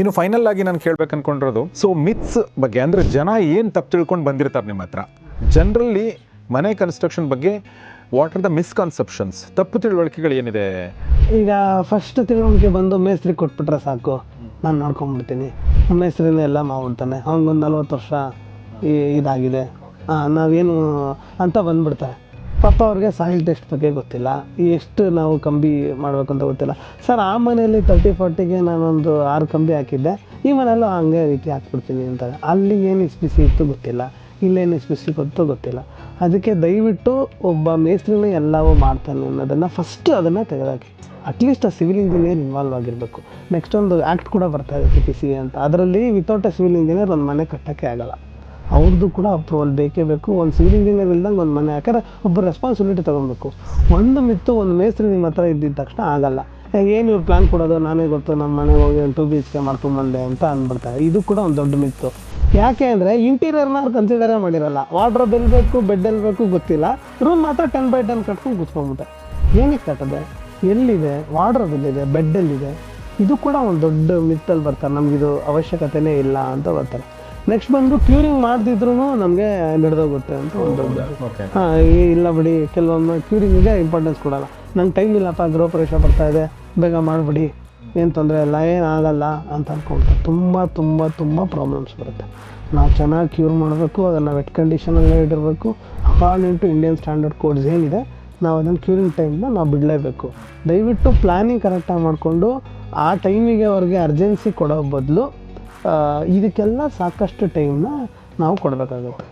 ಇನ್ನು ಫೈನಲ್ ಆಗಿ ನಾನು ಕೇಳ್ಬೇಕು ಅನ್ಕೊಂಡಿರೋದು, ಸೊ ಮಿತ್ಸ್ ಬಗ್ಗೆ ಅಂದರೆ ಜನ ಏನು ತಪ್ಪು ತಿಳ್ಕೊಂಡು ಬಂದಿರ್ತಾರೆ ನಿಮ್ಮ ಹತ್ರ. ಜನರಲಿ ಮನೆ ಕನ್ಸ್ಟ್ರಕ್ಷನ್ ಬಗ್ಗೆ ವಾಟ್ ಆರ್ ದ ಮಿಸ್ಕನ್ಸೆಪ್ಷನ್ಸ್, ತಪ್ಪು ತಿಳುವಳಿಕೆಗಳು ಏನಿದೆ? ಈಗ ಫಸ್ಟ್ ತಿಳುವಳಿಕೆ ಬಂದು ಮೇಸ್ತ್ರಿ ಕೊಟ್ಬಿಟ್ರೆ ಸಾಕು, ನಾನು ನೋಡ್ಕೊಂಡ್ಬಿಡ್ತೀನಿ, ಮೇಸ್ತ್ರಿನೇ ಎಲ್ಲ ಮಾಡ್ಬಿಡ್ತಾನೆ, ಅವ್ನಿಗೊಂದು 40 ವರ್ಷ ಇದಾಗಿದೆ, ನಾವೇನು ಅಂತ ಬಂದ್ಬಿಡ್ತಾರೆ. ಪಾಪ ಅವ್ರಿಗೆ ಸಾಯಿಲ್ ಟೆಸ್ಟ್ ಬಗ್ಗೆ ಗೊತ್ತಿಲ್ಲ, ಎಷ್ಟು ನಾವು ಕಂಬಿ ಮಾಡಬೇಕು ಅಂತ ಗೊತ್ತಿಲ್ಲ. ಸರ್ ಆ ಮನೆಯಲ್ಲಿ 30-40ಗೆ ನಾನೊಂದು 6 ಕಂಬಿ ಹಾಕಿದ್ದೆ, ಈ ಮನೆಯಲ್ಲೂ ಹಂಗೆ ರೀತಿ ಹಾಕ್ಬಿಡ್ತೀನಿ ಅಂತಾರೆ. ಅಲ್ಲಿ ಏನು ಇಸ್ಪಿಸಿ ಇತ್ತು ಗೊತ್ತಿಲ್ಲ, ಇಲ್ಲೇನು ಇಸ್ಪಿಸಿ ಗೊತ್ತೋ ಗೊತ್ತಿಲ್ಲ. ಅದಕ್ಕೆ ದಯವಿಟ್ಟು ಒಬ್ಬ ಮೇಸ್ತ್ರಿನೇ ಎಲ್ಲವೂ ಮಾಡ್ತಾನೆ ಅನ್ನೋದನ್ನು ಫಸ್ಟ್ ಅದನ್ನು ತೆಗೆದಾಕಿ. ಅಟ್ಲೀಸ್ಟ್ ಆ ಸಿವಿಲ್ ಇಂಜಿನಿಯರ್ ಇನ್ವಾಲ್ವ್ ಆಗಿರಬೇಕು. ನೆಕ್ಸ್ಟ್ ಒಂದು ಆ್ಯಕ್ಟ್ ಕೂಡ ಬರ್ತಾ ಇದೆ CPC ಅಂತ, ಅದರಲ್ಲಿ ವಿತೌಟ್ ಎ ಸಿವಿಲ್ ಇಂಜಿನಿಯರ್ ಒಂದು ಮನೆ ಕಟ್ಟೋಕ್ಕೆ ಆಗೋಲ್ಲ, ಅವ್ರದ್ದು ಕೂಡ ಅಪ್ರೂವಲ್ ಬೇಕೇ ಬೇಕು. ಒಂದು ಸಿವಿಲ್ ಇಂಜಿನಿಯರ್ ಇಲ್ದಂಗೆ ಒಂದು ಮನೆ, ಯಾಕಂದರೆ ಒಬ್ಬರು ರೆಸ್ಪಾನ್ಸಿಬಿಲಿಟಿ ತೊಗೊಬೇಕು. ಒಂದು ಮಿತ್ತು ಒಂದು ಮೇಸ್ತ್ರಿ ನಿಮ್ಮ ಹತ್ರ ಇದ್ದಿದ್ದ ತಕ್ಷಣ ಆಗಲ್ಲ. ಏನು ಇವ್ರು ಪ್ಲ್ಯಾನ್ ಕೊಡೋದು ನಾನೇ ಗೊತ್ತು, ನಮ್ಮ ಮನೆಗೆ ಹೋಗಿ 2 BHK ಮಾಡ್ಕೊಂಬಂದೆ ಅಂತ ಅಂದ್ಬಿಡ್ತಾರೆ. ಇದು ಕೂಡ ಒಂದು ದೊಡ್ಡ ಮಿತ್ತು. ಯಾಕೆ ಅಂದರೆ ಇಂಟೀರಿಯರ್ನ ಅವ್ರು ಕನ್ಸಿಡರೇ ಮಾಡಿರಲ್ಲ. ವಾರ್ಡ್ರೋಬ್ ಎಲ್ಲಿ ಬೇಕು, ಬೆಡ್ ಎಲ್ಲಿ ಬೇಕು ಗೊತ್ತಿಲ್ಲ, ರೂಮ್ ಮಾತ್ರ 10x10 ಕಟ್ಕೊಂಡು ಕೂತ್ಕೊಂಡ್ಬಿಟ್ಟೆ. ಏನಕ್ಕೆ ಕಟ್ಟದೆ, ಎಲ್ಲಿದೆ ವಾರ್ಡ್ರೋಬ್, ಎಲ್ಲಿದೆ ಬೆಡ್, ಎಲ್ಲಿದೆ? ಇದು ಕೂಡ ಒಂದು ದೊಡ್ಡ ಮಿತ್ತಲ್ಲಿ ಬರ್ತಾರೆ, ನಮಗಿದು ಅವಶ್ಯಕತೆಯೇ ಇಲ್ಲ ಅಂತ ಬರ್ತಾರೆ. ನೆಕ್ಸ್ಟ್ ಬಂದು ಕ್ಯೂರಿಂಗ್ ಮಾಡ್ತಿದ್ರು ನಮಗೆ ನಡೆದೋಗುತ್ತೆ ಅಂತ ಒಂದು ದೊಡ್ಡ ಇಲ್ಲ ಬಿಡಿ. ಕೆಲವೊಮ್ಮೆ ಕ್ಯೂರಿಂಗಿಗೆ ಇಂಪಾರ್ಟೆನ್ಸ್ ಕೊಡೋಲ್ಲ, ನಂಗೆ ಟೈಮ್ ಇಲ್ಲಪ್ಪ, ಗೃಹ ಪ್ರವೇಶ ಬರ್ತಾಯಿದೆ, ಬೇಗ ಮಾಡಿಬಿಡಿ, ಏನು ತೊಂದರೆ ಇಲ್ಲ, ಏನಾಗಲ್ಲ ಅಂತ ಅಂದ್ಕೊಳ್ತಾರೆ. ತುಂಬ ಪ್ರಾಬ್ಲಮ್ಸ್ ಬರುತ್ತೆ. ನಾವು ಚೆನ್ನಾಗಿ ಕ್ಯೂರ್ ಮಾಡಬೇಕು, ಅದನ್ನು ವೆಟ್ ಕಂಡೀಷನಲ್ಲೇ ಇಡಿರಬೇಕು. According to Indian standard codes ಏನಿದೆ, ನಾವು ಅದನ್ನು ಕ್ಯೂರಿಂಗ್ ಟೈಮ್ನ ನಾವು ಬಿಡಲೇಬೇಕು. ದಯವಿಟ್ಟು ಪ್ಲ್ಯಾನಿಂಗ್ ಕರೆಕ್ಟಾಗಿ ಮಾಡಿಕೊಂಡು ಆ ಟೈಮಿಗೆ ಅವ್ರಿಗೆ ಅರ್ಜೆನ್ಸಿ ಕೊಡೋ ಬದಲು ಇದಕ್ಕೆಲ್ಲ ಸಾಕಷ್ಟು ಟೈಮ್ನ ನಾವು ಕೊಡಬೇಕಾಗುತ್ತೆ.